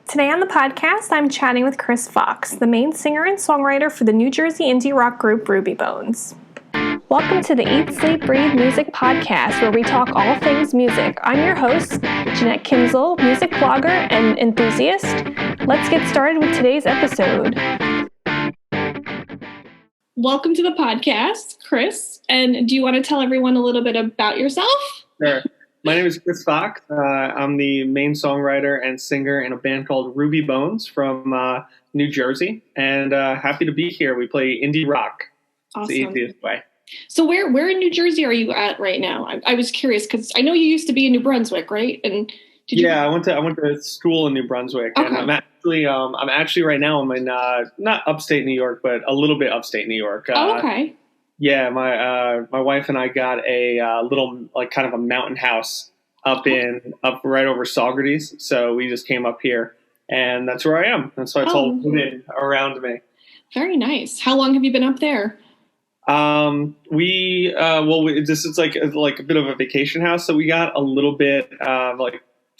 Today on the podcast, I'm chatting with Chris Fox, the main singer and songwriter for the New Jersey indie rock group Ruby Bones. Welcome to the Eat, Sleep, Breathe Music podcast, where we talk all things music. I'm your host, Jeanette Kinzel, music blogger and enthusiast. Let's get started with today's episode. Welcome to the podcast, Chris. And do you want to tell everyone a little bit about yourself? Sure. My name is Chris Fox. I'm the main songwriter and singer in a band called Ruby Bones from New Jersey, and happy to be here. We play indie rock. Awesome. It's the easiest way. So where in New Jersey are you at right now? I was curious because I know you used to be in New Brunswick, right? And I went to school in New Brunswick, okay. And I'm actually right now I'm in not upstate New York, but a little bit upstate New York. Okay. Yeah, my wife and I got a little kind of a mountain house up right over Saugerties. So we just came up here, and that's where I am. That's why it's all wooded around me. Very nice. How long have you been up there? This is like a bit of a vacation house. So we got a little bit 2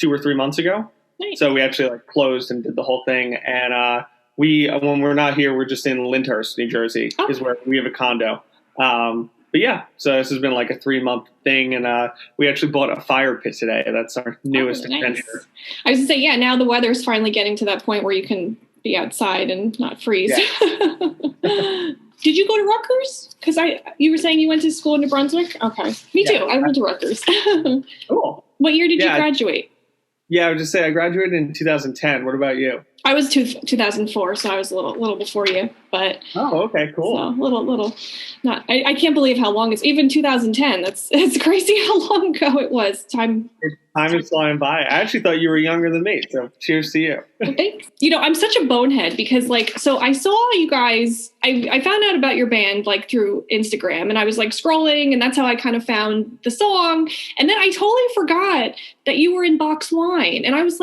or 3 months ago. Nice. So we actually closed and did the whole thing. And when we're not here, we're just in Lyndhurst, New Jersey, is where we have a condo. But yeah, so this has been like a 3-month thing, and we actually bought a fire pit today. That's our newest adventure. I was gonna say, now the weather's finally getting to that point where you can be outside and not freeze. Yeah. Did you go to Rutgers? Because you were saying you went to school in New Brunswick? Okay. Me too. I went to Rutgers. Cool. What year did you graduate? Yeah, I would just say I graduated in 2010. What about you? I was 2004, so I was a little before you, but okay, cool. So little not. I can't believe how long it's even 2010. It's crazy how long ago it was. Time is flying by. I actually thought you were younger than me, so cheers to you. Well, thanks. I'm such a bonehead because so I saw you guys. I found out about your band through Instagram, and I was scrolling, and that's how I kind of found the song. And then I totally forgot that you were in Box Wine, and I was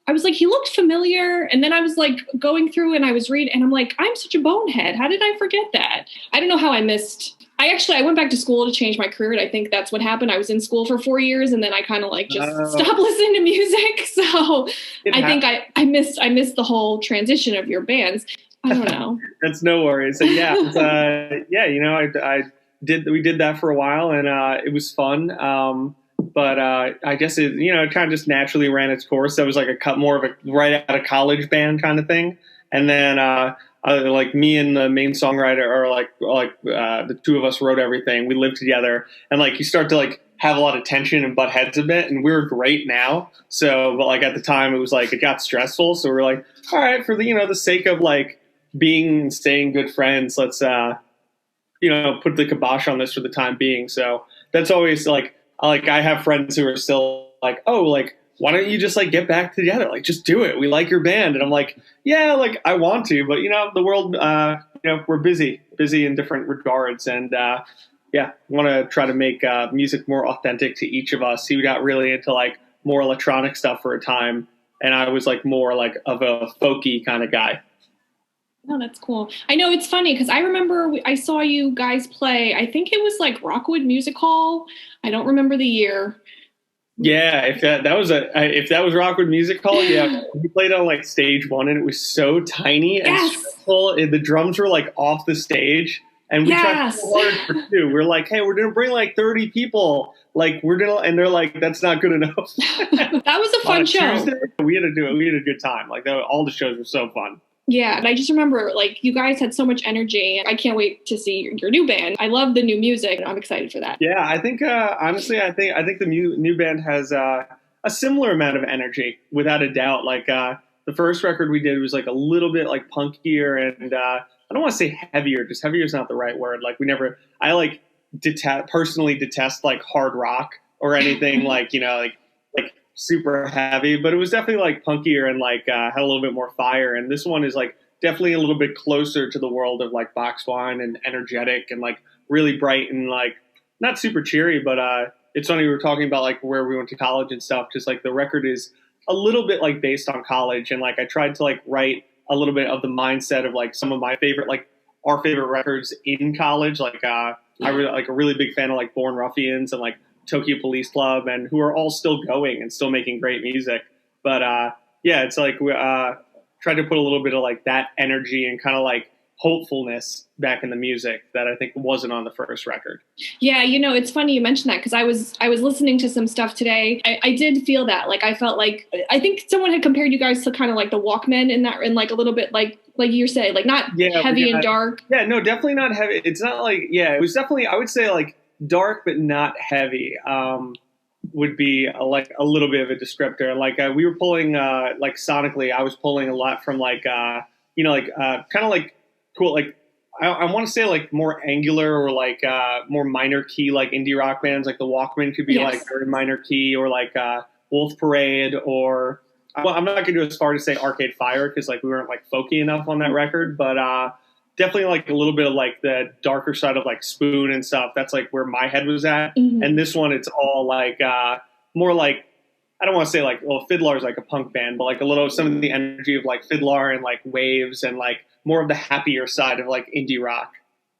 I was he looked familiar. And then I was going through and I was reading and I'm I'm such a bonehead. How did I forget that? I don't know how I went back to school to change my career. And I think that's what happened. I was in school for 4 years and then I kind of stopped listening to music. So think I missed the whole transition of your bands. I don't know. That's no worries. So we did that for a while and it was fun. But I guess it kind of just naturally ran its course. That was more of a right out of college band kind of thing. And then me and the main songwriter the two of us wrote everything. We lived together, and you start to have a lot of tension and butt heads a bit. And we're great now. So, but at the time it was it got stressful. So we're all right, for the sake of being and staying good friends, let's put the kibosh on this for the time being. So that's always I have friends who are still why don't you just get back together? Just do it. We like your band. And I'm I want to, but the world, we're busy in different regards. And want to try to make music more authentic to each of us. He got really into more electronic stuff for a time. And I was more of a folky kind of guy. Oh, that's cool. I know it's funny because I remember I saw you guys play. I think it was Rockwood Music Hall. I don't remember the year. Yeah, if that was Rockwood Music Hall, yeah, we played on stage 1 and it was so tiny and stressful. The drums were off the stage, and we tried so hard for 2. We're hey, we're gonna bring 30 people. And they're that's not good enough. That was a fun show. Tuesday, we had to do it. We had a good time. All the shows were so fun. Yeah, and I just remember you guys had so much energy, and I can't wait to see your new band. I love the new music, and I'm excited for that. Yeah, I think honestly, I think the new band has a similar amount of energy, without a doubt. The first record we did was a little bit punkier, and I don't want to say heavier. Just heavier is not the right word. I personally detest hard rock or anything super heavy, but it was definitely punkier and had a little bit more fire. And this one is definitely a little bit closer to the world of Box Wine and energetic and really bright and not super cheery, but it's funny, we were talking about where we went to college and stuff. Just the record is a little bit based on college, and I tried to write a little bit of the mindset of some of my favorite our favorite records in college. I really a really big fan of Born Ruffians and Tokyo Police Club, and who are all still going and still making great music. But yeah, it's like we tried to put a little bit of like that energy and kind of like hopefulness back in the music that I think wasn't on the first record. Yeah, it's funny you mentioned that because I was listening to some stuff today. I did feel that. Like I felt like I think someone had compared you guys to kind of like the Walkmen in that, and like a little bit like you say, like not heavy and dark. Yeah, no, definitely not heavy. It's not like, yeah, it was definitely, I would say like dark but not heavy. Would be like a little bit of a descriptor. Like we were pulling like sonically, I was pulling a lot from like kind of like cool, like I want to say like more angular or like more minor key, like indie rock bands. Like the Walkmen could be like very minor key, or like Wolf Parade, or well, I'm not going to go as far to say Arcade Fire because like we weren't like folky enough on that record, but definitely like a little bit of like the darker side of like Spoon and stuff. That's like where my head was at. Mm-hmm. And this one, it's all like more like, I don't want to say like, well, Fiddler is like a punk band, but like a little some of the energy of like Fiddler and like Waves and like more of the happier side of like indie rock.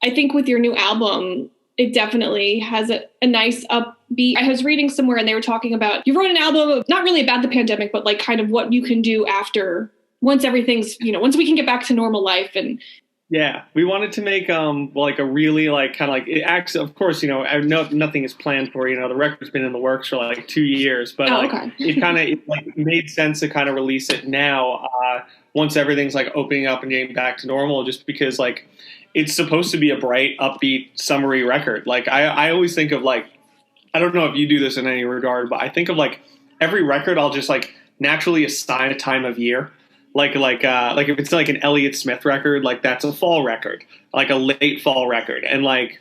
I think with your new album, it definitely has a nice upbeat. I was reading somewhere and they were talking about, you wrote an album, not really about the pandemic, but like kind of what you can do after, once everything's, once we can get back to normal life. And yeah, we wanted to make like a really like kind of like, it acts, of course, I know nothing is planned for, the record's been in the works for like 2 years, but it kind of like made sense to kind of release it now once everything's like opening up and getting back to normal, just because like it's supposed to be a bright, upbeat, summery record. Like I always think of like, I don't know if you do this in any regard, but I think of like every record I'll just like naturally assign a time of year. Like if it's like an Elliott Smith record, like that's a fall record, like a late fall record, and like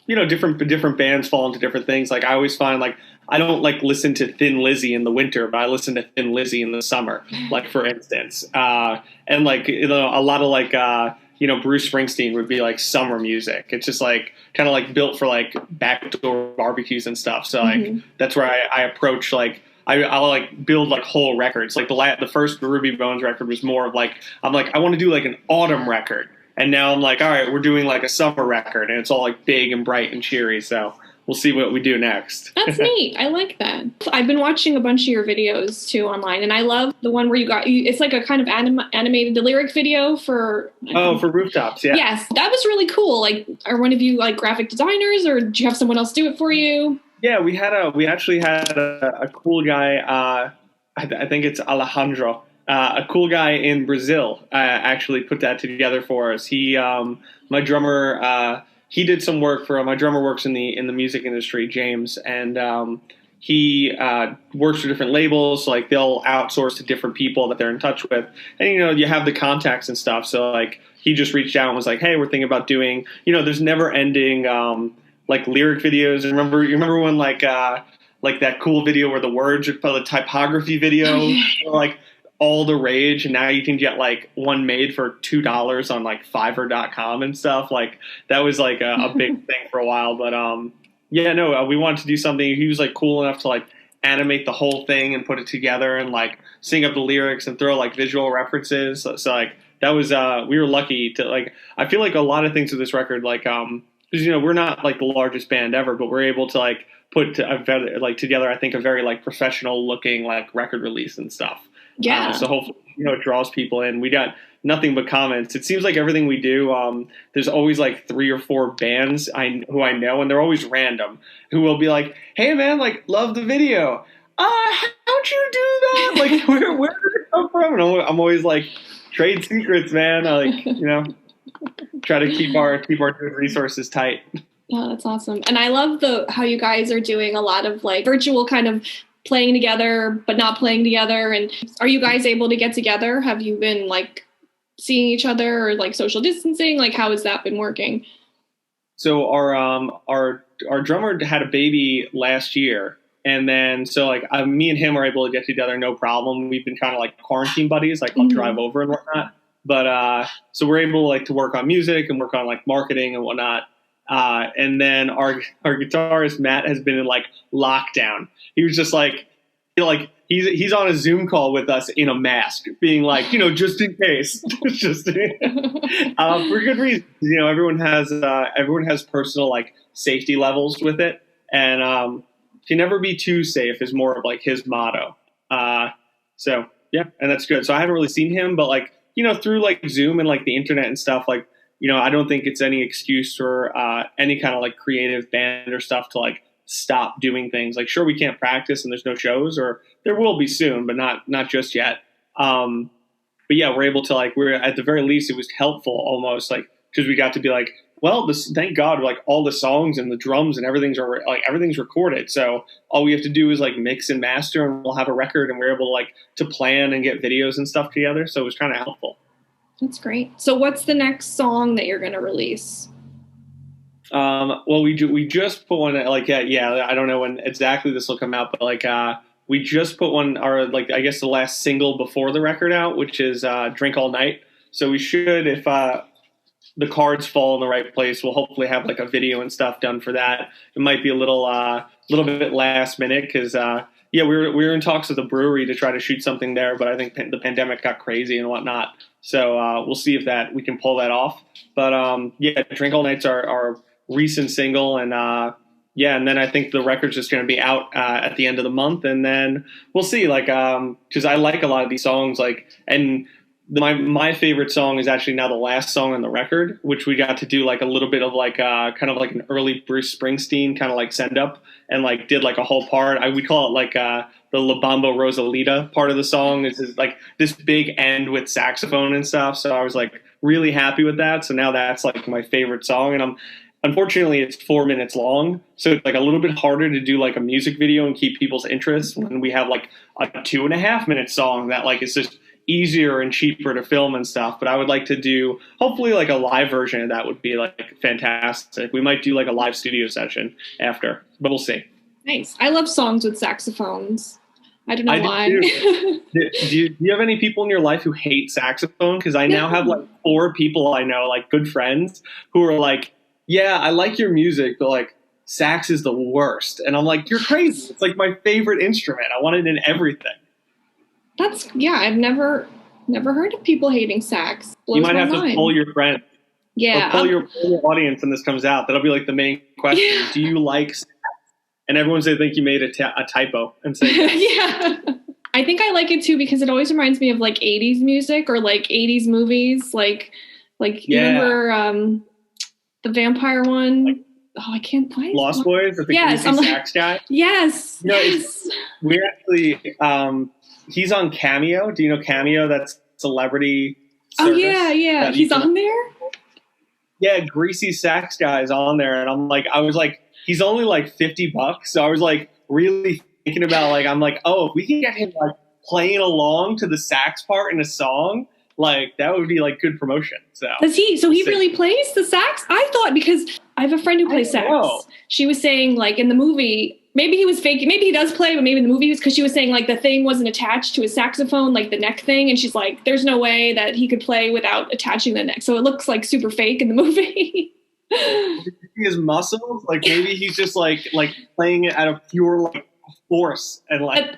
different bands fall into different things. Like I always find like I don't like listen to Thin Lizzy in the winter, but I listen to Thin Lizzy in the summer, like for instance, and like a lot of like Bruce Springsteen would be like summer music. It's just like kind of like built for like backdoor barbecues and stuff. So like that's where I approach like. I'll like build like whole records. Like the first Ruby Bones record was more of like, I'm like, I want to do like an autumn record. And now I'm like, all right, we're doing like a summer record, and it's all like big and bright and cheery. So we'll see what we do next. That's neat. I like that. I've been watching a bunch of your videos too online, and I love the one where it's like a kind of animated, the lyric video for Rooftops. Yeah. Yes. That was really cool. Like, are one of you like graphic designers, or do you have someone else do it for you? Yeah, we actually had a cool guy. I think it's Alejandro, a cool guy in Brazil. Actually put that together for us. He, my drummer, he did some work for my drummer. Works in the music industry, James, and he works for different labels. So, like they'll outsource to different people that they're in touch with, and you have the contacts and stuff. So like he just reached out and was like, "Hey, we're thinking about doing. There's never ending." Like lyric videos. And you remember when like that cool video where the words are the typography video, like all the rage, and now you can get like one made for $2 on like Fiverr.com and stuff. Like that was like a big thing for a while. But we wanted to do something. He was like cool enough to like animate the whole thing and put it together and like sing up the lyrics and throw like visual references. So like that was we were lucky to like. I feel like a lot of things with this record like because we're not like the largest band ever, but we're able to like put together I think a very like professional looking like record release and stuff. Yeah. So hopefully it draws people in. We got nothing but comments. It seems like everything we do, there's always like 3 or 4 bands who I know, and they're always random, who will be like, "Hey man, like love the video. How'd you do that? Like where did it come from?" And I'm always like, trade secrets, man. I like try to keep our resources tight. Oh, that's awesome. And I love how you guys are doing a lot of like virtual kind of playing together, but not playing together. And are you guys able to get together? Have you been like seeing each other, or like social distancing? Like how has that been working? So our drummer had a baby last year. And then, so like me and him are able to get together, no problem. We've been kind of like quarantine buddies, like I'll drive over and whatnot. But so we're able like to work on music and work on like marketing and whatnot. And then our guitarist Matt has been in like lockdown. He was just like, he's on a Zoom call with us in a mask, being like, just in case, just for good reason. Everyone has personal like safety levels with it, and can never be too safe is more of like his motto. So Yeah, and that's good. So I haven't really seen him, but like, through like Zoom and like the internet and stuff, like, I don't think it's any excuse for any kind of like creative band or stuff to like stop doing things. Like, sure, we can't practice and there's no shows, or there will be soon, but not just yet. But yeah, we're able to like, we're at the very least, it was helpful almost like, because we got to be like, well, thank God, like all the songs and the drums and everything's recorded. So all we have to do is like mix and master, and we'll have a record, and we're able to like to plan and get videos and stuff together. So it was kind of helpful. That's great. So what's the next song that you're going to release? Well, we just put one like I don't know when exactly this will come out, but like we just put one, or like I guess the last single before the record out, which is "Drink All Night." So we should, if the cards fall in the right place, we'll hopefully have like a video and stuff done for that. It might be a little bit last minute because we were in talks with the brewery to try to shoot something there, but I think the pandemic got crazy and whatnot. So we'll see if that we can pull that off. But "Drink All Night's our recent single, and and then I think the record's just going to be out at the end of the month, and then we'll see. Like, because I like a lot of these songs, like, and my favorite song is actually now the last song on the record, which we got to do like a little bit of like kind of like an early Bruce Springsteen kind of like send up, and like did like a whole part. We call it like the La Bamba Rosalita part of the song. Is like this big end with saxophone and stuff. So I was like really happy with that. So now that's like my favorite song, and unfortunately it's 4 minutes long, so it's like a little bit harder to do like a music video and keep people's interest when we have like a 2.5 minute song that like is just easier and cheaper to film and stuff. But I would like to do hopefully like a live version of that would be like fantastic. We might do like a live studio session after, but we'll see. Nice. I love songs with saxophones. I don't know why. Do you have any people in your life who hate saxophone? Because I now have like 4 people I know, like good friends, who are like, yeah, I like your music, but like sax is the worst. And I'm like, you're crazy. It's like my favorite instrument. I want it in everything. I've never heard of people hating sax. You might have to poll your friends. Yeah. Or poll your audience when this comes out. That'll be like the main question. Yeah. Do you like sax? And everyone's going to think you made a typo and say yes. Yeah. I think I like it too because it always reminds me of like 80s music or like 80s movies. Like you remember the vampire one? I can't play. Lost Boys with the greasy sax guy? Yes. No, yes. We're actually he's on Cameo. Do you know Cameo? That's celebrity service. Oh yeah. He's on there? Yeah, greasy sax guy is on there, and I was like, he's only like $50, so I was like really thinking about like, I'm like, oh, if we can get him like playing along to the sax part in a song, like that would be like good promotion. So he really plays the sax? I thought, because I have a friend who plays sax. She was saying like in the movie, maybe he was faking, maybe he does play, but maybe in the movie, because she was saying like the thing wasn't attached to his saxophone, like the neck thing, and she's like, there's no way that he could play without attaching the neck. So it looks like super fake in the movie. Did you see his muscles? Like maybe he's just like playing it out of pure like force and like.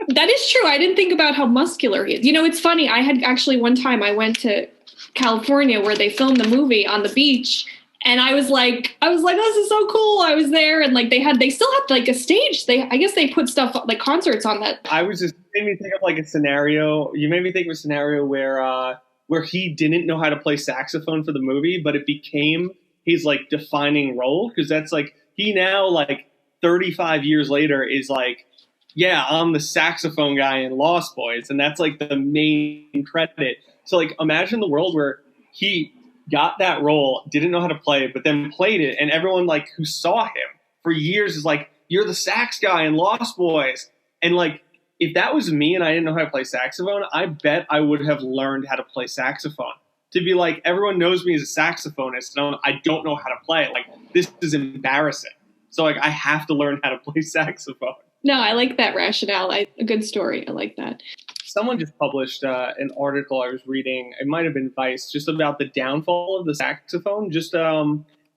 That is true. I didn't think about how muscular he is. You know, it's funny. I had actually one time I went to California where they filmed the movie on the beach, and I was like, this is so cool. I was there, and like they still have like a stage. I guess they put stuff like concerts on that. I was just made me think of like a scenario. You made me think of a scenario where he didn't know how to play saxophone for the movie, but it became his like defining role, because that's like he now like 35 years later is like, yeah, I'm the saxophone guy in Lost Boys, and that's like the main credit. So like imagine the world where he got that role, didn't know how to play it, but then played it, and everyone like who saw him for years is like, you're the sax guy in Lost Boys. And like if that was me and I didn't know how to play saxophone, I bet I would have learned how to play saxophone. To be like, everyone knows me as a saxophonist, and I don't know how to play it. Like, this is embarrassing. So like I have to learn how to play saxophone. No, I like that rationale. A good story. I like that. Someone just published an article I was reading. It might have been Vice, just about the downfall of the saxophone. Just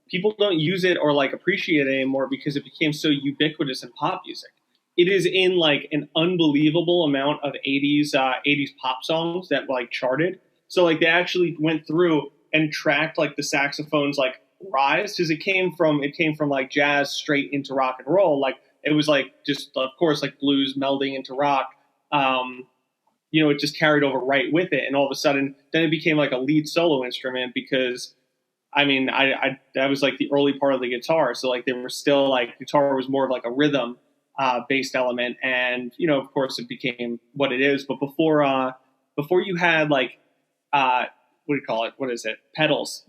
people don't use it or like appreciate it anymore because it became so ubiquitous in pop music. It is in like an unbelievable amount of 80s pop songs that like charted. So like they actually went through and tracked like the saxophone's like rise, because it came from like jazz straight into rock and roll. Like it was like just, of course, like blues melding into rock. it just carried over right with it. And all of a sudden, then it became like a lead solo instrument because, I mean, that was like the early part of the guitar. So like they were still like guitar was more of like a rhythm based element. And, of course it became what it is. But before you had like, what do you call it? What is it? Pedals.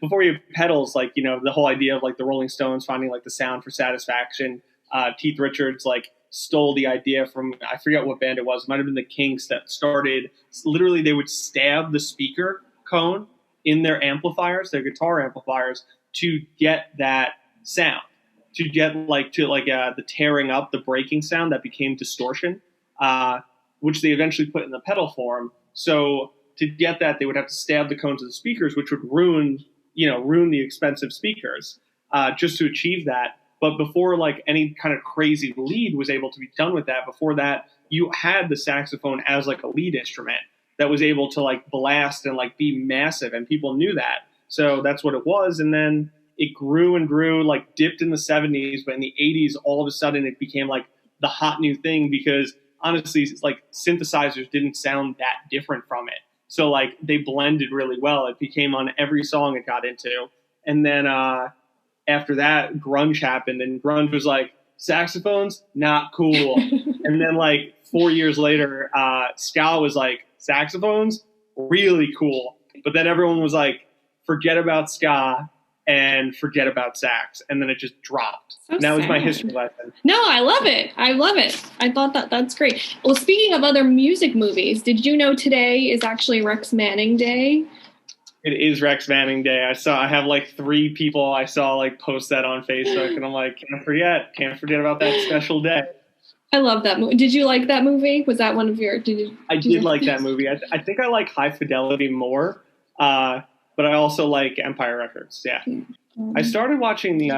Before you have pedals, like, the whole idea of like the Rolling Stones finding like the sound for Satisfaction, Keith Richards like stole the idea from, I forget what band it was. It might've been the Kinks that started, literally they would stab the speaker cone in their amplifiers, their guitar amplifiers, to get that sound, to get the tearing up, the breaking sound that became distortion, which they eventually put in the pedal form. So to get that, they would have to stab the cones of the speakers, which would ruin the expensive speakers, just to achieve that. But before like any kind of crazy lead was able to be done with that, before that, you had the saxophone as like a lead instrument that was able to like blast and like be massive, and people knew that. So that's what it was. And then it grew and grew, like dipped in the 70s, but in the 80s, all of a sudden it became like the hot new thing because honestly, like synthesizers didn't sound that different from it. So like they blended really well. It became on every song it got into. And then after that, grunge happened, and grunge was like, saxophones, not cool. And then like 4 years later, ska was like, saxophones, really cool. But then everyone was like, forget about ska and forget about sax. And then it just dropped. So and that was my sad. history lesson. No, I love it. I love it. I thought that's great. Well, speaking of other music movies, did you know today is actually Rex Manning Day? It is Rex Manning Day. I have like 3 people I saw like post that on Facebook, and I'm like, can't forget about that special day. I love that movie. Did you like that movie? Was that one of your? I did like that movie. I think I like High Fidelity more, but I also like Empire Records. Yeah. I started watching the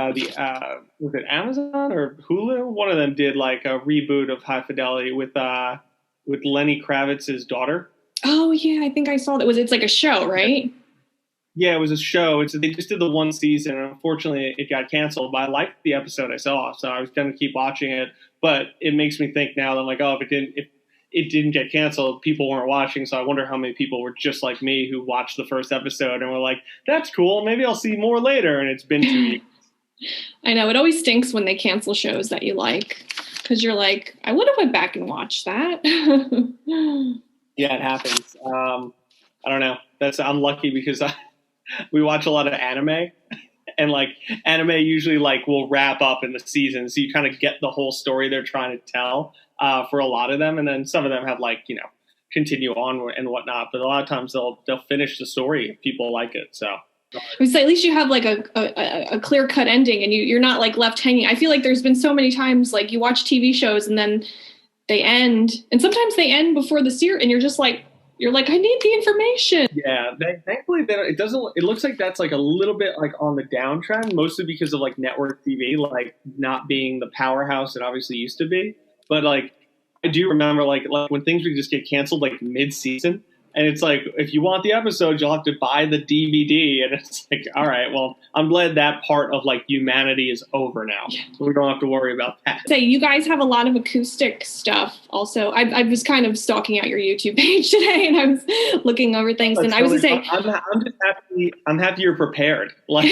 was it Amazon or Hulu? One of them did like a reboot of High Fidelity with Lenny Kravitz's daughter. Oh yeah, I think I saw that. It's like a show, right? Yeah, it was a show. They just did the one season, and unfortunately it got canceled. But I liked the episode I saw, so I was going to keep watching it. But it makes me think now that I'm like, oh, if it didn't get canceled, people weren't watching. So I wonder how many people were just like me who watched the first episode and were like, that's cool. Maybe I'll see more later. And it's been 2 years. I know. It always stinks when they cancel shows that you like, because you're like, I would have went back and watched that. Yeah, it happens. I don't know. I'm lucky because we watch a lot of anime. And like anime usually like will wrap up in the season, so you kind of get the whole story they're trying to tell for a lot of them, and then some of them have like continue on and whatnot. But a lot of times they'll finish the story if people like it. So at least you have like a clear cut ending, and you're not like left hanging. I feel like there's been so many times like you watch TV shows and then they end, and sometimes they end before the series, and you're like, I need the information. Yeah, thankfully it doesn't. It looks like that's like a little bit like on the downtrend, mostly because of like network TV, like not being the powerhouse it obviously used to be. But like I do remember like when things would just get canceled like mid-season, and it's like if you want the episode, you'll have to buy the DVD, and it's like, all right, well, I'm glad that part of like humanity is over now. Yeah. We don't have to worry about that. So you guys have a lot of acoustic stuff. Also, I was kind of stalking out your YouTube page today, and I was looking over things, and I was to say, I'm just happy. I'm happy you're prepared. Like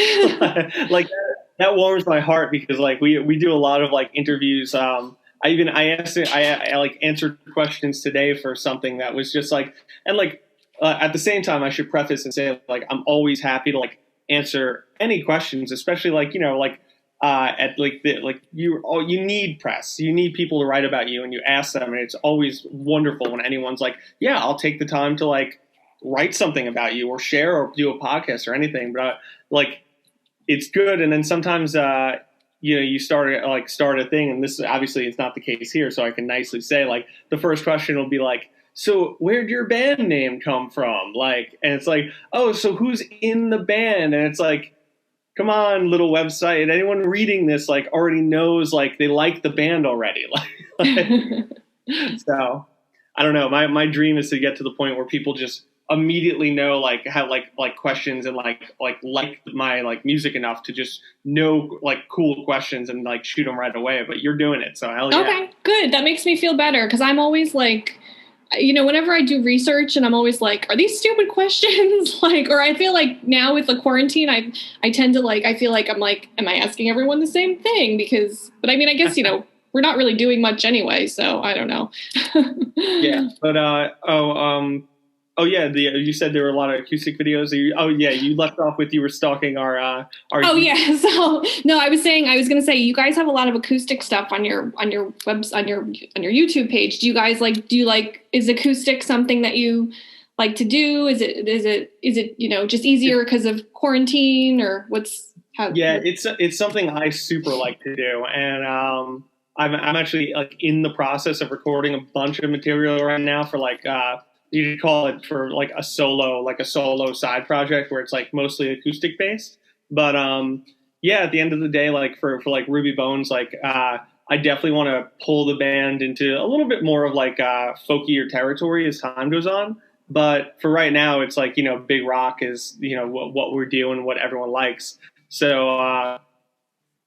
like that warms my heart because like we do a lot of like interviews. I like answered questions today for something that was just like, and like at the same time, I should preface and say like I'm always happy to like answer any questions, especially like at like you need press, you need people to write about you, and you ask them, and it's always wonderful when anyone's like, yeah, I'll take the time to like write something about you or share or do a podcast or anything, but like it's good. And then sometimes you start a thing, and this obviously it's not the case here, so I can nicely say like the first question will be like, so where'd your band name come from? Like, and it's like, oh, so who's in the band? And it's like, come on, little website. Anyone reading this like already knows like they like the band already. So I don't know. My dream is to get to the point where people just immediately know like have like questions and like my like music enough to just know like cool questions and like shoot them right away. But you're doing it, so hell yeah. Okay, good. That makes me feel better because I'm always like whenever I do research and I'm always like, are these stupid questions? Like, or I feel like now with the quarantine, I tend to I feel like I'm like, am I asking everyone the same thing? But I mean, I guess, we're not really doing much anyway. So I don't know. Yeah. But, oh yeah, you said there were a lot of acoustic videos. You left off with you were stalking our. Oh yeah, so no, I was gonna say you guys have a lot of acoustic stuff on your webs on your YouTube page. Do you guys is acoustic something that you like to do? Is it just easier because of quarantine or what's how? Yeah, it's something I super like to do, and I'm actually like in the process of recording a bunch of material right now for you could call it for like a solo side project where it's like mostly acoustic based. But yeah, at the end of the day, like for like Ruby Bones, I definitely want to pull the band into a little bit more of folkier territory as time goes on. But for right now, it's like, big rock is, what we're doing, what everyone likes. So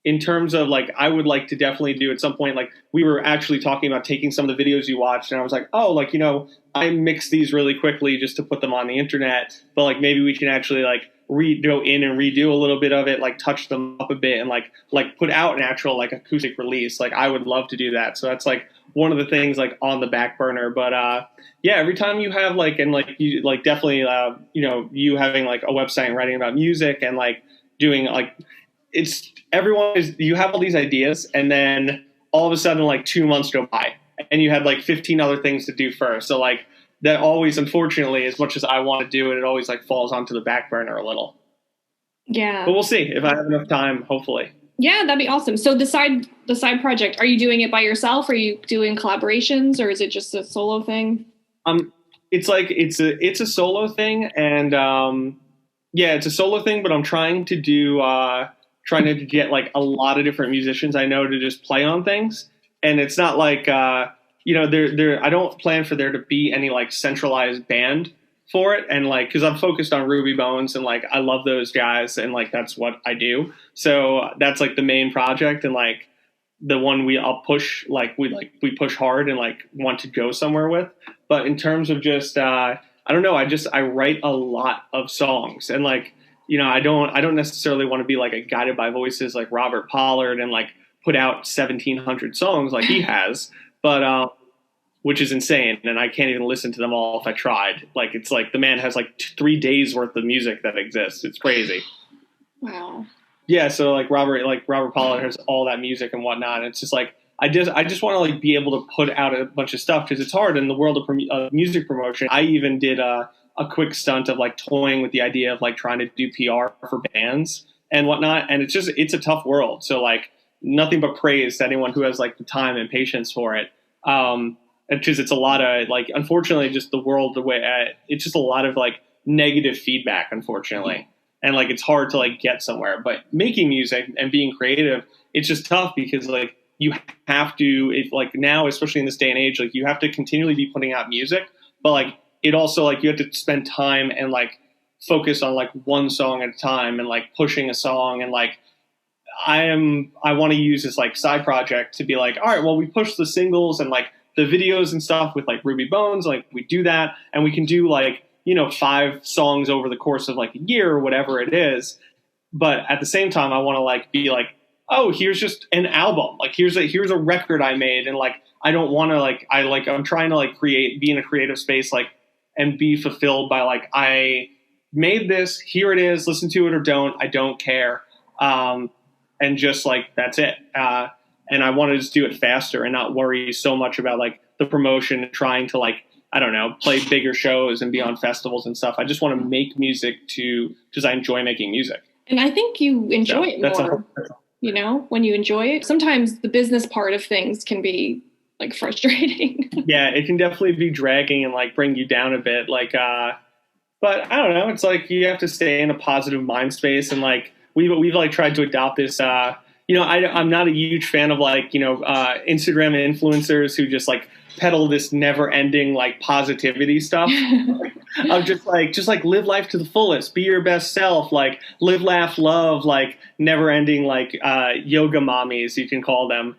in terms of I would like to definitely do at some point, we were actually talking about taking some of the videos you watched and I was like, oh, I mix these really quickly just to put them on the internet, but maybe we can actually go in and redo a little bit of it, touch them up a bit and put out an actual acoustic release. I would love to do that. So that's one of the things on the back burner. But yeah, every time you have you definitely you having a website and writing about music and doing you have all these ideas and then all of a sudden 2 months go by and you had 15 other things to do first. So that always, unfortunately, as much as I want to do it, it always falls onto the back burner a little. Yeah. But we'll see if I have enough time, hopefully. Yeah, that'd be awesome. So the side project, are you doing it by yourself? Are you doing collaborations or is it just a solo thing? It's it's a solo thing and yeah, it's a solo thing, but I'm trying to get a lot of different musicians I know to just play on things. And it's not I don't plan for there to be any centralized band for it. And cause I'm focused on Ruby Bones and I love those guys and that's what I do. So that's the main project and the one I'll push, we push hard and want to go somewhere with. But in terms of just, I don't know. I write a lot of songs and I don't necessarily want to be a guided by voices like Robert Pollard and put out 1,700 songs like he has, but which is insane. And I can't even listen to them all if I tried. It's the man has 3 days worth of music that exists. It's crazy. Wow. Yeah. So Robert Pollard has all that music and whatnot. And it's just I just want to be able to put out a bunch of stuff because it's hard in the world of music promotion. I even did a quick stunt of toying with the idea of trying to do PR for bands and whatnot. And it's a tough world. So nothing but praise to anyone who has the time and patience for it. Because it's a lot of unfortunately, just the world, the way it's just a lot of negative feedback, unfortunately. And it's hard to get somewhere, but making music and being creative, it's just tough because you have to, now, especially in this day and age, you have to continually be putting out music, but it also you have to spend time and focus on one song at a time and pushing a song. And I want to use this side project to be all right, well, we push the singles and the videos and stuff with Ruby Bones, we do that and we can do 5 songs over the course of a year or whatever it is. But at the same time, I want to be oh, here's just an album. Here's a record I made. And I don't want to I'm trying to be in a creative space, and be fulfilled by I made this, here it is, listen to it or don't, I don't care. And just that's it. And I want to just do it faster and not worry so much about the promotion and trying to I don't know, play bigger shows and be on festivals and stuff. I just want to make music because I enjoy making music. And I think you enjoy it more, when you enjoy it. Sometimes the business part of things can be frustrating. Yeah, it can definitely be dragging and bring you down a bit. But I don't know. It's you have to stay in a positive mind space and we've tried to adopt this. I'm not a huge fan of Instagram influencers who just peddle this never-ending positivity stuff. Of just live life to the fullest, be your best self, live, laugh, love, never-ending yoga mommies, you can call them.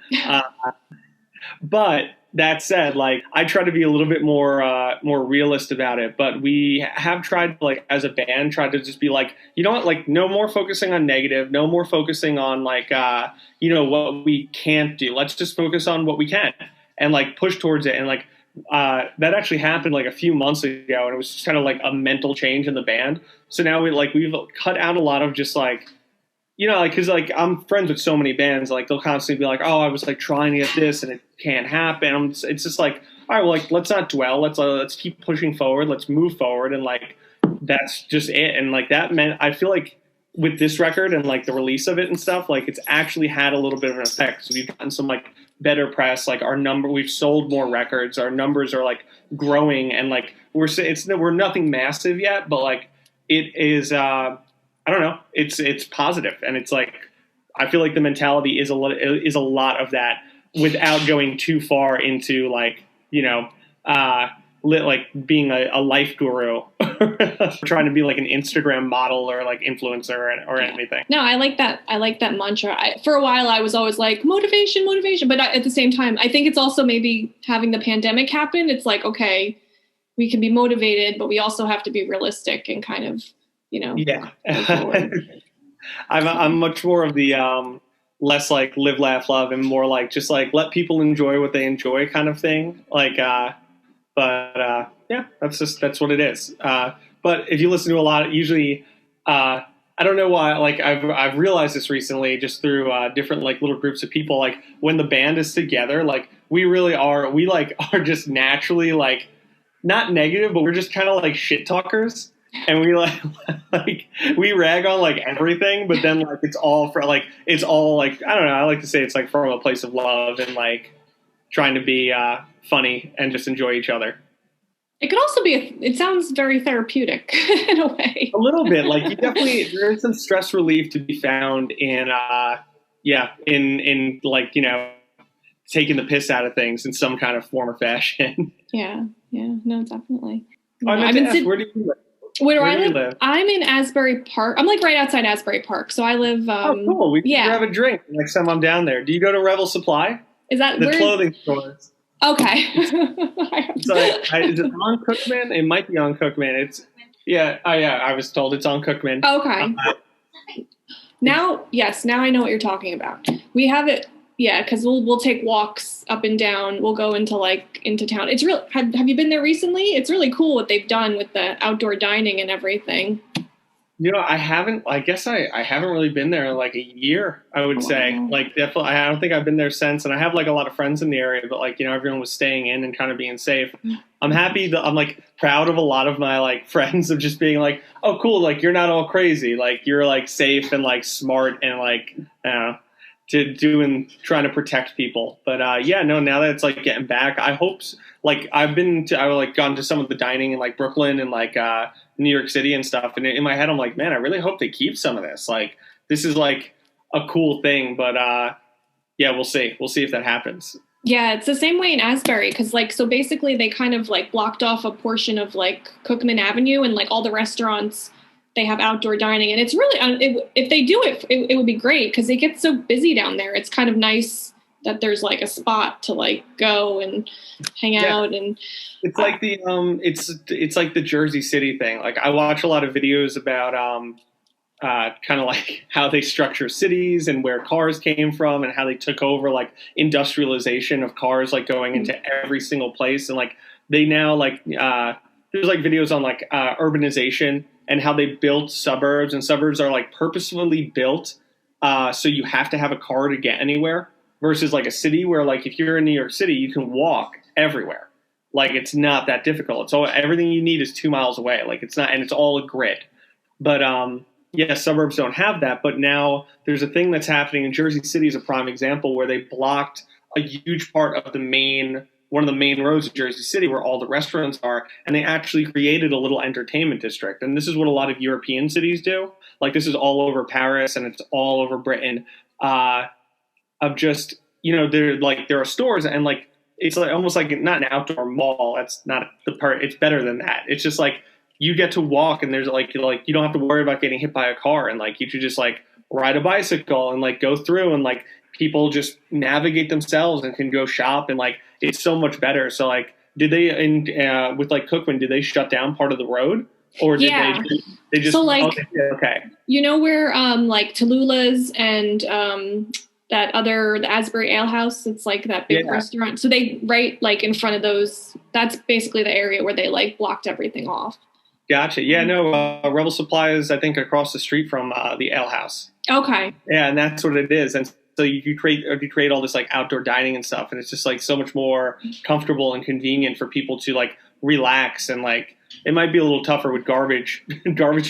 But that said, like I try to be a little bit more realist about it, but we have tried like as a band tried to just be like, you know what, like no more focusing on negative, no more focusing on like what we can't do. Let's just focus on what we can and like push towards it. And like that actually happened like a few months ago, and it was just kind of like a mental change in the band. So now we've cut out a lot of just like, like, because like I'm friends with so many bands, like they'll constantly be like, "Oh, I was like trying to get this and it can't happen." It's just like, all right, well, like let's not dwell. Let's keep pushing forward. Let's move forward, and like that's just it. And like that meant I feel like with this record and like the release of it and stuff, like it's actually had a little bit of an effect. So we've gotten some like better press. Like we've sold more records. Our numbers are like growing, and like we're nothing massive yet, but like it is. I don't know. It's positive, and it's like I feel like the mentality is a lot of that without going too far into like like being a life guru, trying to be like an Instagram model or like influencer or anything. No, I like that. I like that mantra. For a while, I was always like motivation, but at the same time, I think it's also maybe having the pandemic happen. It's like, okay, we can be motivated, but we also have to be realistic and kind of. Yeah. I'm much more of the less like live, laugh, love, and more like just like let people enjoy what they enjoy kind of thing. Like, yeah, that's what it is. But if you listen to a lot, usually, I don't know why. Like I've realized this recently, just through different like little groups of people. Like when the band is together, like we really are. We like are just naturally like not negative, but we're just kind of like shit talkers. And we like we rag on like everything, but then like it's all like I don't know. I like to say it's like from a place of love and like trying to be funny and just enjoy each other. It could also be. It sounds very therapeutic in a way. A little bit, like there is some stress relief to be found in in like taking the piss out of things in some kind of form or fashion. Yeah, no, definitely. Where do you live? Where do I live? I'm in Asbury Park. I'm like right outside Asbury Park. So I live. Oh, cool. We can have a drink next time I'm down there. Do you go to Revel Supply? Is that the clothing stores? Okay. Is it on Cookman? It might be on Cookman. It's I was told it's on Cookman. Okay. Now I know what you're talking about. We have it. Yeah, because we'll take walks up and down. We'll go into town. It's real. Have you been there recently? It's really cool what they've done with the outdoor dining and everything. I haven't. I guess I haven't really been there in like a year. I would say like definitely. I don't think I've been there since. And I have like a lot of friends in the area, but like everyone was staying in and kind of being safe. I'm happy that I'm like proud of a lot of my like friends of just being like, oh cool, like you're not all crazy, like you're like safe and like smart and like trying to protect people. But now that it's like getting back, I hope like I've gone to some of the dining in like Brooklyn and like New York City and stuff, and in my head I'm like, man, I really hope they keep some of this. Like this is like a cool thing, but we'll see if that happens. Yeah, it's the same way in Asbury because so basically they kind of like blocked off a portion of like Cookman Avenue, and like all the restaurants, they have outdoor dining, and it's really if they do it would be great because it gets so busy down there. It's kind of nice that there's like a spot to like go and hang out, and it's like the it's like the Jersey City thing. Like I watch a lot of videos about kind of like how they structure cities and where cars came from and how they took over like industrialization of cars, like going into every single place, and like they now like there's like videos on like urbanization and how they built suburbs, and suburbs are like purposefully built so you have to have a car to get anywhere, versus like a city where like if you're in New York City, you can walk everywhere. Like it's not that difficult. It's all everything you need is 2 miles away. Like it's not, and it's all a grid. But suburbs don't have that. But now there's a thing that's happening in Jersey City is a prime example where they blocked a huge part of one of the main roads of Jersey City where all the restaurants are, and they actually created a little entertainment district. And this is what a lot of European cities do. Like this is all over Paris and it's all over Britain. Of just, there are stores and like, it's like almost like not an outdoor mall. That's not the part. It's better than that. It's just like you get to walk and there's like, you don't have to worry about getting hit by a car, and like you should just like ride a bicycle and like go through, and like people just navigate themselves and can go shop, and like it's so much better. So like, did they with like Cookman, did they shut down part of the road, or did they just so like okay. You know where like Tallulah's and that other the Asbury Ale House, it's like that big restaurant. So they right like in front of those, that's basically the area where they like blocked everything off. Gotcha. Yeah, no, Rebel Supply is I think across the street from the Ale House. Okay. Yeah, and that's what it is. And so you create all this like outdoor dining and stuff, and it's just like so much more comfortable and convenient for people to like relax. And like it might be a little tougher with garbage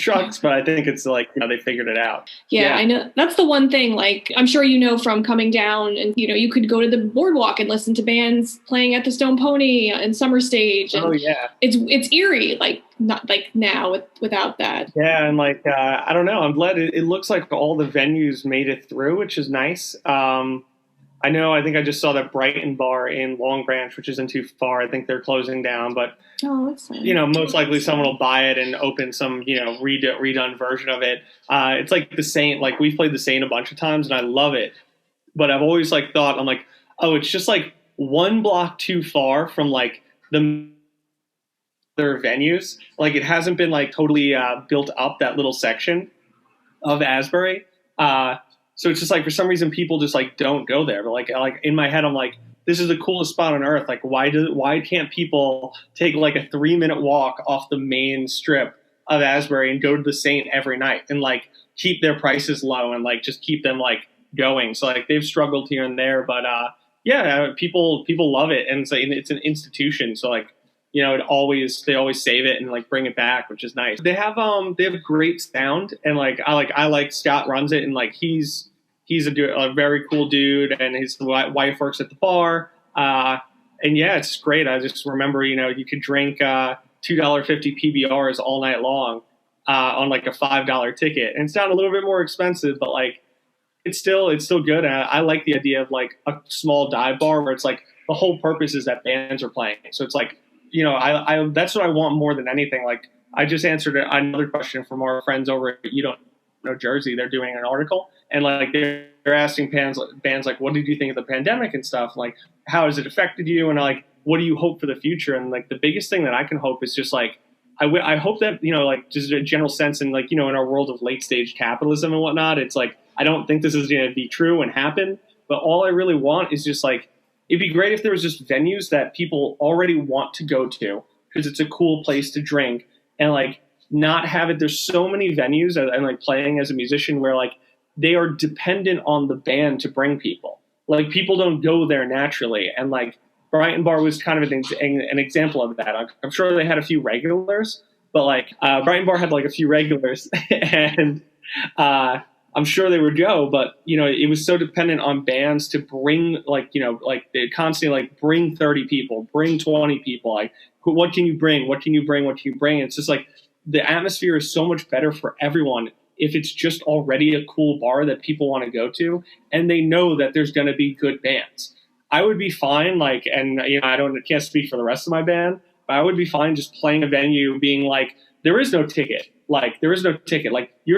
trucks, but I think it's like, you know, they figured it out. Yeah, I know that's the one thing. Like I'm sure you know from coming down, and you know you could go to the boardwalk and listen to bands playing at the Stone Pony and Summer Stage. And it's eerie, like not like now without that. Yeah, and like I don't know. I'm glad it looks like all the venues made it through, which is nice. I know. I think I just saw that Brighton bar in Long Branch, which isn't too far. I think they're closing down, but that's fine. You know, most likely someone will buy it and open some, you know, redone version of it. It's like the Saint. Like we've played the Saint a bunch of times, and I love it. But I've always like thought, I'm like, oh, it's just like one block too far from like the other venues. Like it hasn't been like totally built up, that little section of Asbury. So it's just like for some reason people just like don't go there. But like in my head I'm like, this is the coolest spot on earth. Like why can't people take like a 3-minute walk off the main strip of Asbury and go to the Saint every night and like keep their prices low and like just keep them like going. So like they've struggled here and there, but people love it, and it's an institution. So like, you know, they always save it and like bring it back, which is nice. They have great sound, and like I like Scott runs it, and like he's a very cool dude, and his wife works at the bar. And yeah, it's great. I just remember, you know, you could drink $2.50 PBRs all night long on like a $5 ticket, and it's down a little bit more expensive, but like it's still good. And I like the idea of like a small dive bar where it's like the whole purpose is that bands are playing. So it's like, you know, I that's what I want more than anything. Like I just answered another question from our friends over at You Don't Know Jersey. They're doing an article, and like they're asking bands like, what did you think of the pandemic and stuff? Like, how has it affected you? And like, what do you hope for the future? And like the biggest thing that I can hope is just like, I hope that, you know, like just a general sense, and like, you know, in our world of late stage capitalism and whatnot, it's like, I don't think this is going to be true and happen, but all I really want is just like, it'd be great if there was just venues that people already want to go to because it's a cool place to drink, and like not have it. There's so many venues and like playing as a musician where like they are dependent on the band to bring people. Like people don't go there naturally. And like Brighton Bar was kind of an example of that. I'm sure they had a few regulars, but like Brighton Bar had like a few regulars and I'm sure they would go, but you know, it was so dependent on bands to bring like, you know, like they constantly like bring 30 people, bring 20 people. Like, what can you bring? What can you bring? What can you bring? It's just like the atmosphere is so much better for everyone if it's just already a cool bar that people want to go to, and they know that there's going to be good bands. I would be fine, like, and you know, I can't speak for the rest of my band, but I would be fine just playing a venue, being like, there is no ticket, like you're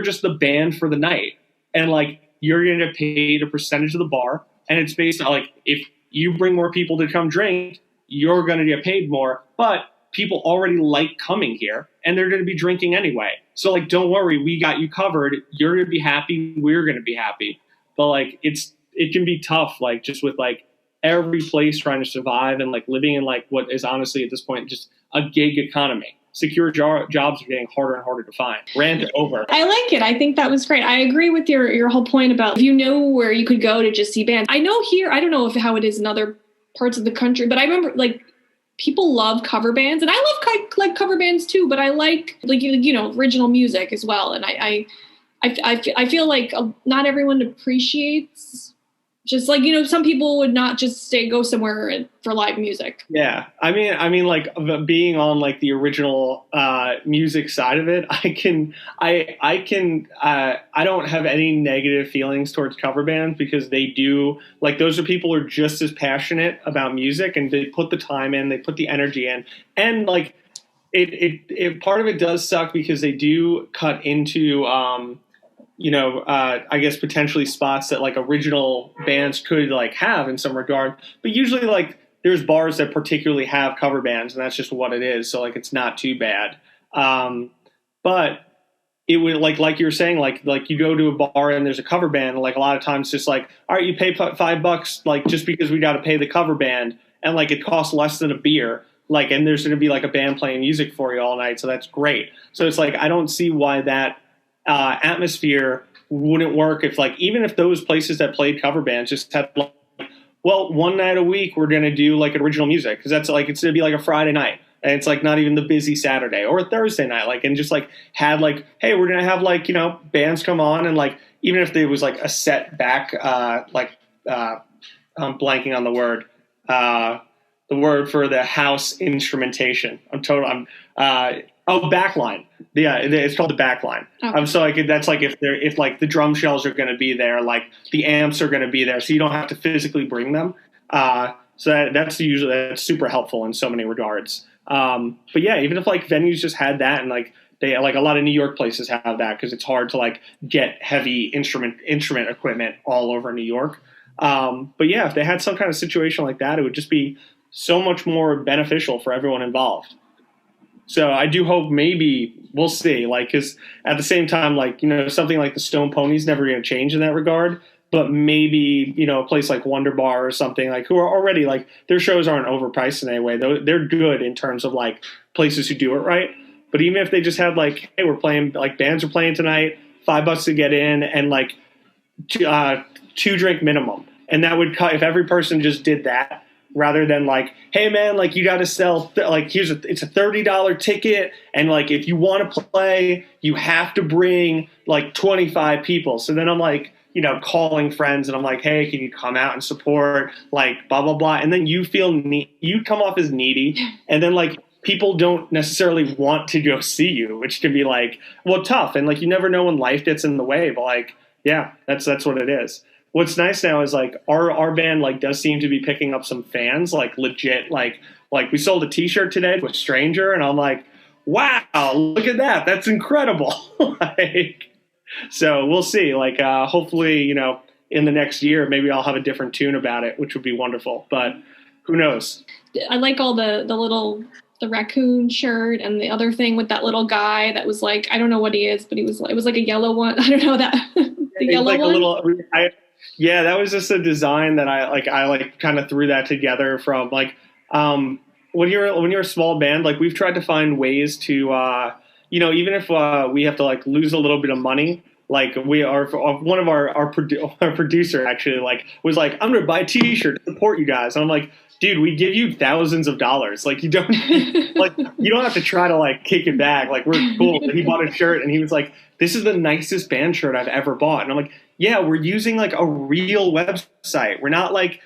just the band for the night, and like you're going to get paid a percentage of the bar, and it's based on like if you bring more people to come drink, you're going to get paid more, but people already like coming here and they're going to be drinking anyway. So like, don't worry, we got you covered. You're going to be happy. We're going to be happy. But like, it can be tough, like just with like every place trying to survive and like living in like what is honestly at this point just a gig economy. Secure jobs are getting harder and harder to find. Rant over. I like it. I think that was great. I agree with your whole point about if you know where you could go to just see bands. I know here, I don't know how it is in other parts of the country, but I remember like people love cover bands, and I love like cover bands too, but I like you know, original music as well. And I feel like not everyone appreciates just like, you know, some people would not just go somewhere for live music. Yeah. I mean, like being on like the original music side of it, I don't have any negative feelings towards cover bands because they do, like, those are people who are just as passionate about music and they put the time in, they put the energy in, and like it part of it does suck because they do cut into you know, I guess potentially spots that like original bands could like have in some regard, but usually like there's bars that particularly have cover bands, and that's just what it is. So like it's not too bad. But it would like you were saying, like you go to a bar and there's a cover band, like a lot of times just like, all right, you pay $5 like just because we got to pay the cover band, and like it costs less than a beer, like, and there's going to be like a band playing music for you all night, so that's great. So it's like I don't see why that atmosphere wouldn't work if like even if those places that played cover bands just had like, well, one night a week we're going to do like original music, because that's like it's going to be like a Friday night. And it's like not even the busy Saturday or a Thursday night, like, and just like had like, hey, we're gonna have like, you know, bands come on, and like even if there was like a set back, I'm blanking on the word for the house instrumentation. Backline. Yeah, it's called the backline. Okay. So like that's like if like the drum shells are going to be there, like the amps are going to be there, so you don't have to physically bring them. So that's super helpful in so many regards. But yeah, even if like venues just had that, and like they like a lot of New York places have that because it's hard to like get heavy instrument equipment all over New York. But yeah, if they had some kind of situation like that, it would just be so much more beneficial for everyone involved. So I do hope, maybe we'll see, like, because at the same time, like, you know, something like the Stone Pony's never going to change in that regard. But maybe, you know, a place like Wonder Bar or something, like, who are already like their shows aren't overpriced in any way. They're good in terms of like places who do it right. But even if they just had like, hey, we're playing, like bands are playing tonight, $5 to get in, and like 2 drink minimum, and that would cut if every person just did that, rather than like, hey man, like you got to sell like it's a $30 ticket, and like if you want to play, you have to bring like 25 people. So then I'm like, you know, calling friends, and I'm like, hey, can you come out and support, like, blah, blah, blah. And then you you come off as needy, and then like people don't necessarily want to go see you, which can be like, well, tough. And like, you never know when life gets in the way, but like, yeah, that's what it is. What's nice now is like our band like does seem to be picking up some fans, like legit, like we sold a t-shirt today with Stranger, and I'm like, wow, look at that. That's incredible. Like, so we'll see. Like, hopefully, you know, in the next year, maybe I'll have a different tune about it, which would be wonderful. But who knows? I like all the raccoon shirt, and the other thing with that little guy that was like, I don't know what he is, but it was like a yellow one. I don't know that the yellow like one. Yeah, that was just a design that I kind of threw that together from like when you're a small band, like we've tried to find ways to you know, even if we have to like lose a little bit of money, like we are, one of our producer actually like was like, I'm gonna buy a t-shirt to support you guys, and I'm like, dude, we give you thousands of dollars, like you don't like you don't have to try to like kick it back, like we're cool. But he bought a shirt, and he was like, this is the nicest band shirt I've ever bought, and I'm like, yeah, we're using like a real website. We're not like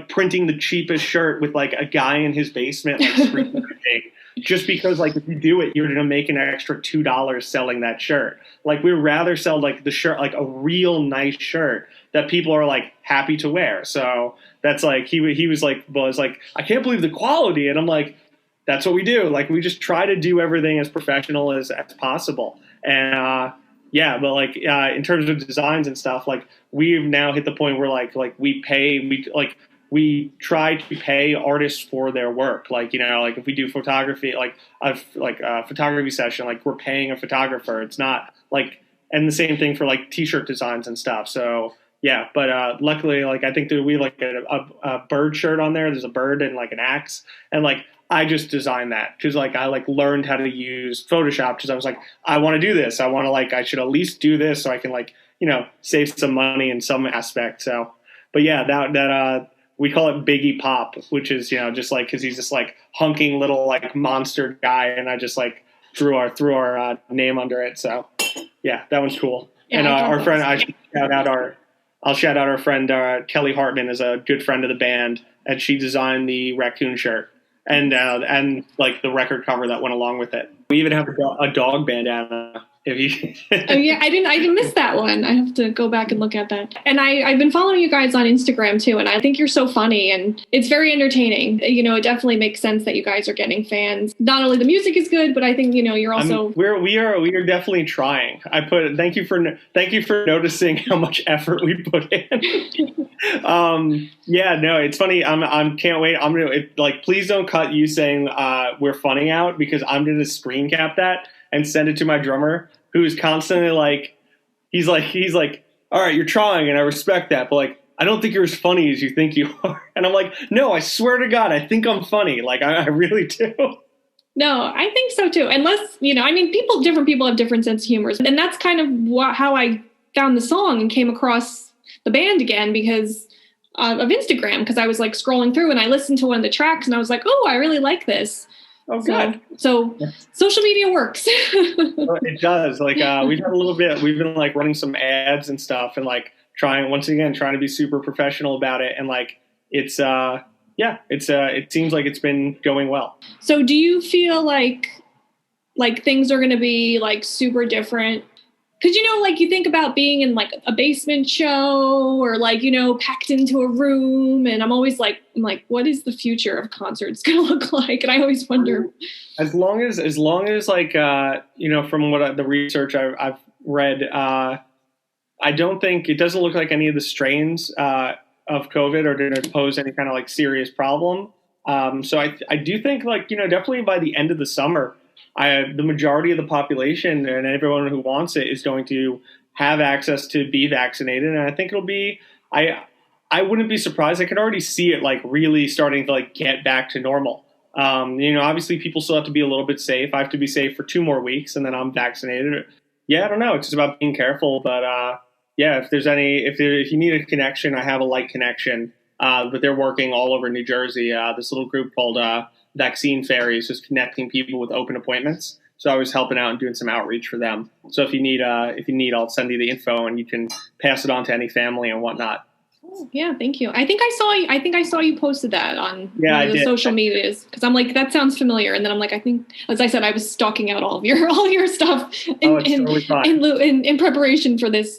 printing the cheapest shirt with like a guy in his basement like screaming just because like if you do it, you're gonna make an extra $2 selling that shirt. Like we'd rather sell like the shirt, like a real nice shirt that people are like happy to wear. So that's like he was like, I can't believe the quality, and I'm like, that's what we do. Like we just try to do everything as professional as possible. And yeah, but like in terms of designs and stuff, like we've now hit the point where like we try to pay artists for their work. Like, you know, like if we do photography, like a photography session, like we're paying a photographer. It's not like, and the same thing for like t-shirt designs and stuff. So yeah, but luckily, like I think that we have like a bird shirt on there. There's a bird and like an axe, and like I just designed that because like I like learned how to use Photoshop because I was like, I want to do this. I want to like, I should at least do this so I can like, you know, save some money in some aspect. So, but yeah, that we call it Biggie Pop, which is, you know, just like, cause he's just like hunking little like monster guy. And I just like threw our name under it. So yeah, that one's cool. Yeah, and our friend, I'll shout out our friend, Kelly Hartman is a good friend of the band, and she designed the raccoon shirt and like the record cover that went along with it. We even have a dog bandana. If you Oh yeah, I didn't miss that one. I have to go back and look at that. And I've been following you guys on Instagram too, and I think you're so funny and it's very entertaining. You know, it definitely makes sense that you guys are getting fans. Not only the music is good, but I think, you know, you're also we are definitely trying. Thank you for noticing how much effort we put in. Yeah, no, it's funny. I'm can't wait. I'm gonna please don't cut you saying we're funny out, because I'm gonna screen cap that and send it to my drummer, who's constantly like, he's like, all right, you're trying, and I respect that, but like, I don't think you're as funny as you think you are. And I'm like, no, I swear to God, I think I'm funny. Like, I really do. No, I think so too. Unless, you know, I mean, different people have different sense of humor, and that's kind of how I found the song and came across the band again, because of Instagram. Because I was like scrolling through and I listened to one of the tracks and I was like, oh, I really like this. Oh, good. So social media works. It does. Like, we've had a little bit. We've been like running some ads and stuff, and like trying to be super professional about it. And like, it seems like it's been going well. So do you feel like things are going to be like super different? Because, you know, like you think about being in like a basement show or like, you know, packed into a room. And I'm like, what is the future of concerts going to look like? And I always wonder. As long as like, you know, from the research I've read, I don't think it doesn't look like any of the strains of COVID are going to pose any kind of like serious problem. So I do think, like, you know, definitely by the end of the summer, the majority of the population and everyone who wants it is going to have access to be vaccinated. And I think it'll be, I wouldn't be surprised. I could already see it like really starting to like get back to normal. You know, obviously people still have to be a little bit safe. I have to be safe for 2 more weeks and then I'm vaccinated. Yeah, I don't know. It's just about being careful. But yeah, if you need a connection, I have a light connection. But they're working all over New Jersey. This little group called Vaccine Fairies, just connecting people with open appointments. So I was helping out and doing some outreach for them. So if you need, I'll send you the info and you can pass it on to any family and whatnot. Oh, yeah, thank you. I think I saw you posted that on one of the did. social medias, because I'm like, that sounds familiar. And then I'm like, I think, as I said, I was stalking out all your stuff in preparation for this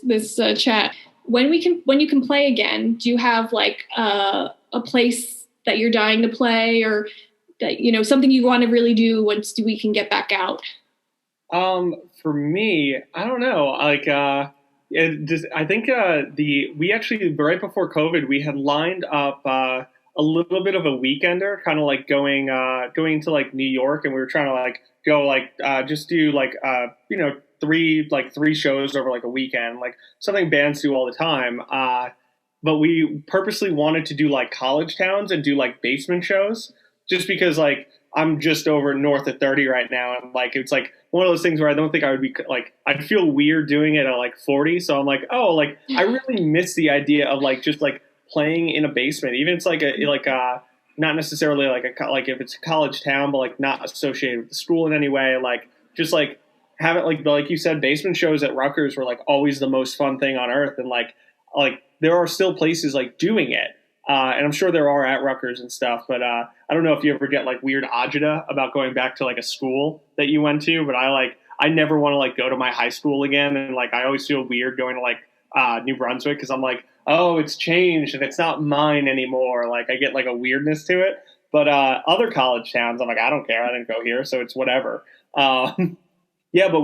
chat. When you can play again, do you have like a place that you're dying to play, or that, you know, something you want to really do once we can get back out? For me, I don't know. Like, I think we actually, right before COVID, we had lined up a little bit of a weekender, kind of like going to like New York, and we were trying to like go like just do like you know, three shows over like a weekend, like something bands do all the time. But we purposely wanted to do like college towns and do like basement shows, just because like I'm just over north of 30 right now, and like it's like one of those things where I don't think I would be like, I'd feel weird doing it at like 40. So I'm like, oh, like I really miss the idea of like just like playing in a basement, even if it's like not necessarily like like if it's a college town, but like not associated with the school in any way. Like just like have it like you said, basement shows at Rutgers were like always the most fun thing on earth, and like there are still places like doing it. And I'm sure there are at Rutgers and stuff, but I don't know if you ever get like weird agita about going back to like a school that you went to, but I never want to like go to my high school again. And like, I always feel weird going to like New Brunswick, because I'm like, oh, it's changed and it's not mine anymore. Like I get like a weirdness to it, but other college towns, I'm like, I don't care. I didn't go here, so it's whatever. Yeah, but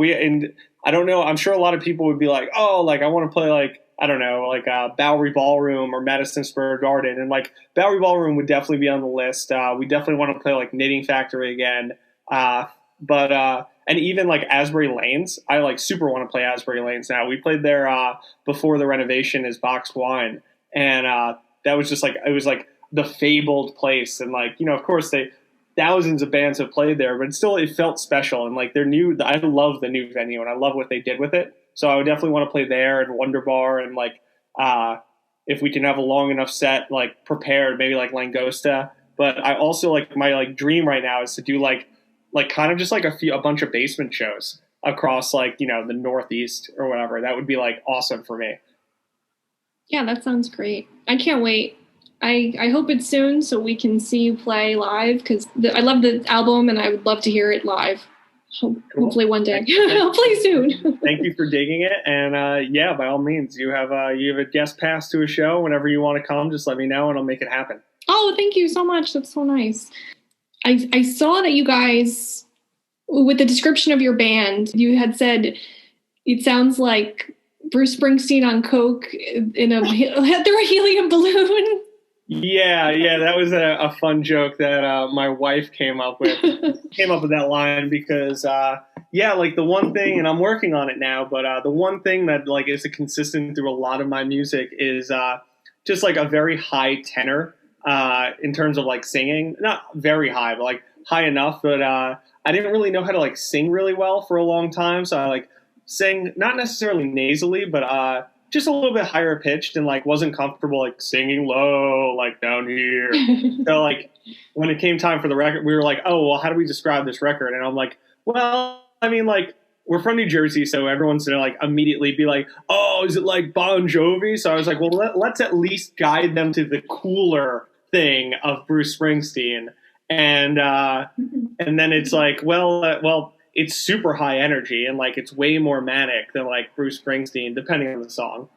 I don't know. I'm sure a lot of people would be like, oh, like I want to play like, I don't know, like Bowery Ballroom or Madison Square Garden. And like Bowery Ballroom would definitely be on the list. We definitely want to play like Knitting Factory again. And even like Asbury Lanes, I like super want to play Asbury Lanes now. We played there before the renovation as Box Wine. And that was just like, it was like the fabled place. And like, you know, of course thousands of bands have played there, but still it felt special. And like I love the new venue and I love what they did with it. So I would definitely want to play there and Wonder Bar, and like if we can have a long enough set like prepared, maybe like Langosta. But I also like my like dream right now is to do like kind of just like a bunch of basement shows across like, you know, the Northeast or whatever. That would be like awesome for me. Yeah, that sounds great. I can't wait. I hope it's soon so we can see you play live, because I love the album and I would love to hear it live. Cool. Hopefully one day. Hopefully soon. Thank you for digging it. And yeah, by all means, you have a guest pass to a show. Whenever you want to come, just let me know and I'll make it happen. Oh, thank you so much. That's so nice. I saw that you guys, with the description of your band, you had said it sounds like Bruce Springsteen on coke through a helium balloon. Yeah, that was a fun joke that my wife came up with. That line because like the one thing, and I'm working on it now, but the one thing that like is a consistent through a lot of my music is just like a very high tenor in terms of like singing. Not very high, but like high enough. But I didn't really know how to like sing really well for a long time, so I like sang not necessarily nasally, but just a little bit higher pitched and like wasn't comfortable like singing low like down here. So like when it came time for the record, we were like, oh well, how do we describe this record? And I'm like, well, I mean, like we're from New Jersey, so everyone's gonna like immediately be like, oh, is it like Bon Jovi? So I was like, well, let's at least guide them to the cooler thing of Bruce Springsteen. And then it's like, well. It's super high energy and like it's way more manic than like Bruce Springsteen, depending on the song.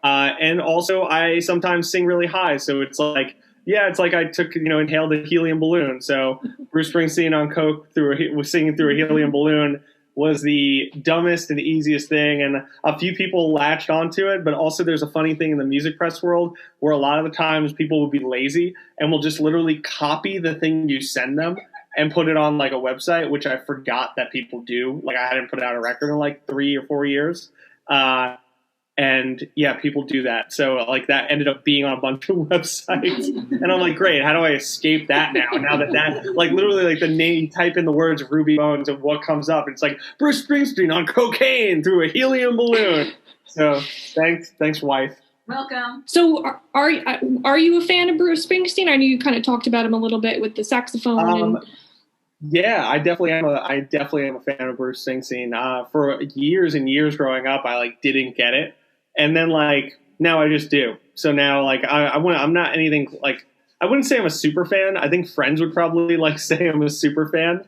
And also, I sometimes sing really high, so it's like, yeah, it's like I took inhaled a helium balloon. So Bruce Springsteen on coke was singing through a helium balloon was the dumbest and easiest thing, and a few people latched onto it. But also, there's a funny thing in the music press world where a lot of the times people will be lazy and will just literally copy the thing you send them and put it on like a website, which I forgot that people do. Like I hadn't put out a record in like 3 or 4 years. And yeah, people do that. So like that ended up being on a bunch of websites. And I'm like, great, how do I escape that now? Now that like literally like the name, type in the words of Ruby Bones of what comes up. It's like Bruce Springsteen on cocaine through a helium balloon. So thanks wife. Welcome. So are you a fan of Bruce Springsteen? I know you kind of talked about him a little bit with the saxophone. Yeah, I definitely am a fan of Bruce Springsteen. For years and years growing up, I like didn't get it, and then like now I just do. So now like I'm not anything like, I wouldn't say I'm a super fan. I think friends would probably like say I'm a super fan,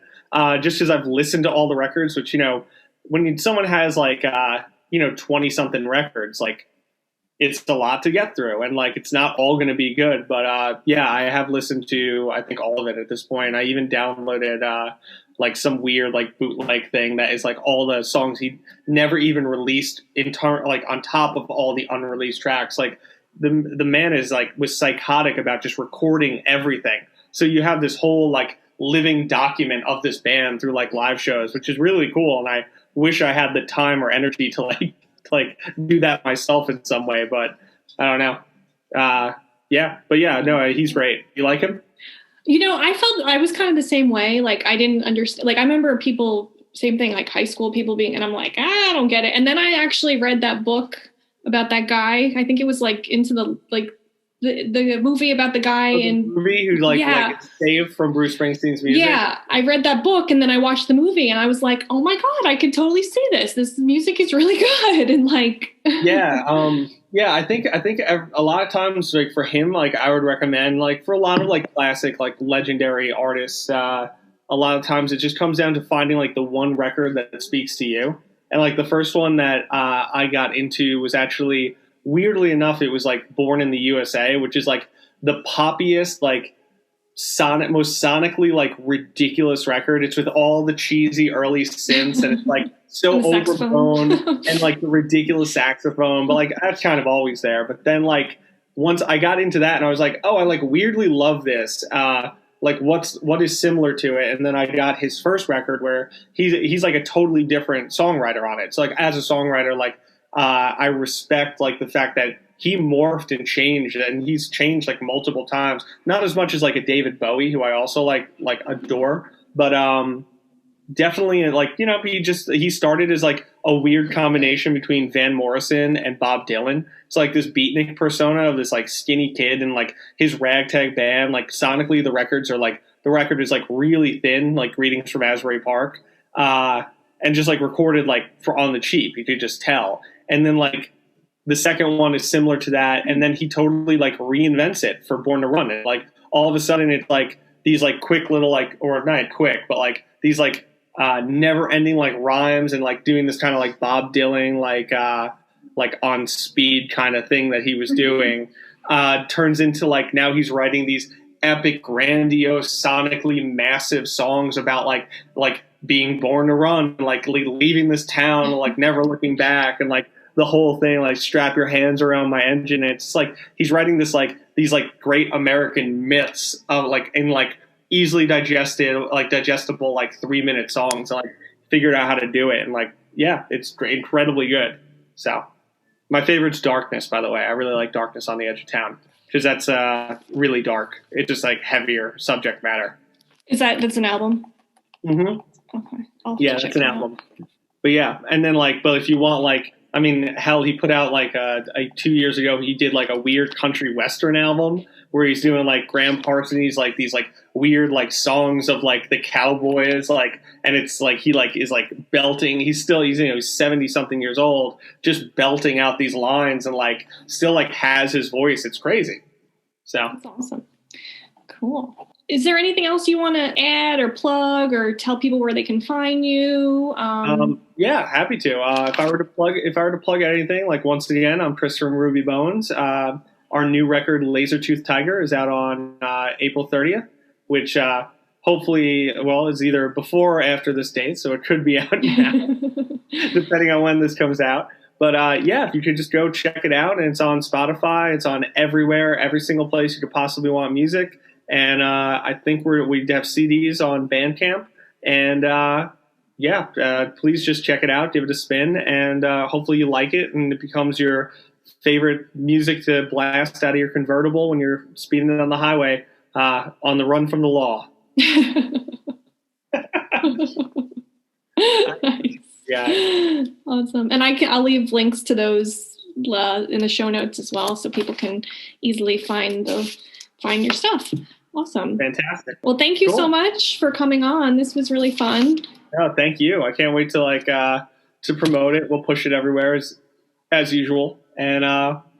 just because I've listened to all the records. Which when someone has like 20 something records, like it's a lot to get through, and like it's not all going to be good, but yeah, I have listened to I think all of it at this point. I even downloaded like some weird like bootleg thing that is like all the songs he never even released like on top of all the unreleased tracks. Like the man was psychotic about just recording everything, so you have this whole like living document of this band through like live shows, which is really cool, and I wish I had the time or energy to like do that myself in some way, but I don't know. No, he's great. You like him? I felt I was kind of the same way. Like I didn't understand. Like I remember people, same thing, like high school people being, and I'm like, I don't get it. And then I actually read that book about that guy. I think it was like into the the movie about the guy movie who like saved from Bruce Springsteen's music. Yeah, I read that book and then I watched the movie and I was like, oh my God, I could totally see this. This music is really good. And like, I think a lot of times like for him, like I would recommend like for a lot of like classic, like legendary artists, a lot of times it just comes down to finding like the one record that speaks to you. And like the first one that I got into was actually, weirdly enough, it was like Born in the USA, which is like the poppiest, like most sonically like ridiculous record. It's with all the cheesy early synths and it's like so overblown and like the ridiculous saxophone, but like that's kind of always there. But then like once I got into that and I was like, oh, I like weirdly love this. Like what is similar to it? And then I got his first record where he's like a totally different songwriter on it. So like as a songwriter, like I respect like the fact that he morphed and changed, and he's changed like multiple times. Not as much as like a David Bowie, who I also like adore, but definitely like he started as like a weird combination between Van Morrison and Bob Dylan. It's like this beatnik persona of this like skinny kid and like his ragtag band. Like sonically, the record is like really thin, like Greetings from Asbury Park, and just like recorded like on the cheap. You could just tell. And then like the second one is similar to that, and then he totally like reinvents it for Born to Run. And like all of a sudden it's like these like quick little like, or not quick, but like these like never ending like rhymes and like doing this kind of like Bob Dylan like on speed kind of thing that he was doing turns into like now he's writing these epic, grandiose, sonically massive songs about like being born to run, like leaving this town, like never looking back, and like the whole thing, like strap your hands around my engine. And it's like he's writing this like these like great American myths of like in like easily digestible like 3-minute songs. And, like figured out how to do it, and like yeah, it's great, incredibly good. So my favorite's Darkness, by the way. I really like Darkness on the Edge of Town because that's really dark. It's just like heavier subject matter. That's an album? Mm-hmm. Okay. Yeah, that's an album. But yeah, and then like, but if you want like, I mean, hell, he put out like 2 years ago, he did like a weird country western album where he's doing like Graham Parsons, like these like weird like songs of like the Cowboys, like, and it's like he like is like belting. He's 70 something years old, just belting out these lines and like still like has his voice. It's crazy. So that's awesome. Cool. Is there anything else you want to add or plug or tell people where they can find you? Yeah, happy to. If I were to plug anything, like once again, I'm Chris from Ruby Bones. Our new record, Lasertooth Tiger, is out on April 30th, which hopefully, well, is either before or after this date, so it could be out now, depending on when this comes out. But yeah, if you could just go check it out, and it's on Spotify, it's on everywhere, every single place you could possibly want music. And I think we have CDs on Bandcamp. And please just check it out, give it a spin, and hopefully you like it and it becomes your favorite music to blast out of your convertible when you're speeding on the highway on the run from the law. Nice. Yeah. Awesome. And I'll leave links to those in the show notes as well, so people can easily find your stuff. Awesome. Fantastic. Well, thank you so much for coming on. This was really fun. Oh, thank you. I can't wait to to promote it. We'll push it everywhere as usual. And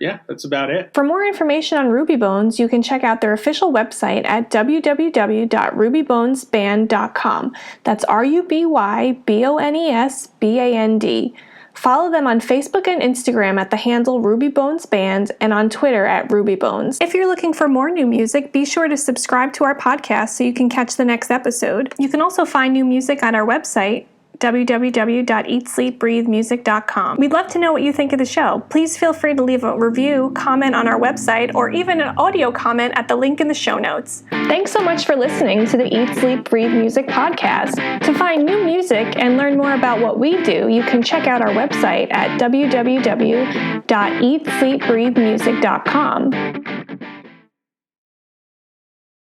yeah, that's about it. For more information on Ruby Bones, you can check out their official website at www.rubybonesband.com. That's RUBYBONESBAND. Follow them on Facebook and Instagram at the handle Ruby Bones Band and on Twitter at Ruby Bones. If you're looking for more new music, be sure to subscribe to our podcast so you can catch the next episode. You can also find new music on our website, www.eatsleepbreathemusic.com. We'd love to know what you think of the show. Please feel free to leave a review, comment on our website, or even an audio comment at the link in the show notes. Thanks so much for listening to the Eat, Sleep, Breathe Music podcast. To find new music and learn more about what we do, you can check out our website at www.eatsleepbreathemusic.com.